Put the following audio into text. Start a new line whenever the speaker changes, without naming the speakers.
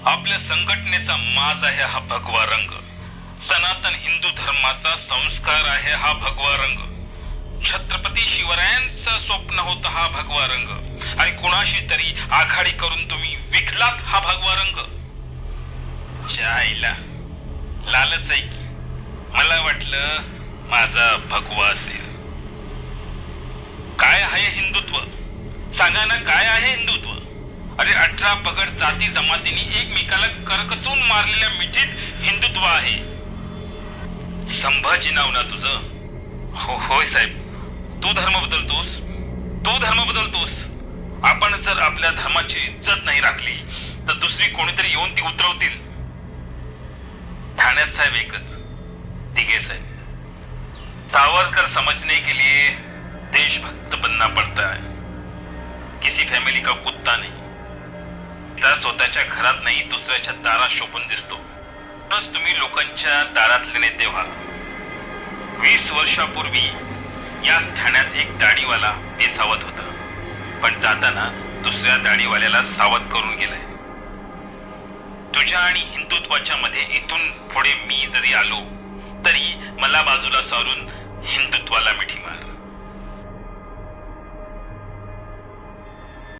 आपल्या संघटनेचा माज आहे हा भगवा रंग. सनातन हिंदू धर्माचा संस्कार आहे हा भगवा रंग. छत्रपती शिवरायांचं स्वप्न होतं हा भगवा रंग. आणि कुणाशी तरी आघाडी करून तुम्ही विकलात हा भगवा रंग. आईला लालच आहे की. मला वाटलं माझा भगवा असेल. काय आहे हिंदुत्व? सांगा ना, काय आहे हिंदुत्व? अरे 18 पगड जाती जमातींनी एकमेकाला करकचून मारलेल्या मिठीत हिंदुत्व आहे. संभाजी नाव ना तुझं? होय साहेब. तू धर्म बदलतोस. आपण जर आपल्या धर्माची इज्जत नाही राखली तर दुसरी कोणीतरी येऊन ती उतरवतील. ठाण्यात साहेब एकच, तिघे साहेब. सावरकर समझने के लिए देशभक्त बनना पड़ता है. किसी फॅमिली का कुत्ता नहीं. त्या स्वतःच्या घरात नाही दुसऱ्याच्या दारात शोभून दिसतो. म्हणूनच तुम्ही लोकांच्या दारातले नेते व्हा. 20 वर्षापूर्वी याच ठाण्यात एक दाढीवाला बेसावत होता, पण जाताना दुसऱ्या दाढीवाल्याला सावध करून गेलाय. तुझ्या आणि हिंदुत्वाच्या मध्ये इथून पुढे मी जरी आलो तरी मला बाजूला सारून हिंदुत्वाला मिठी मार.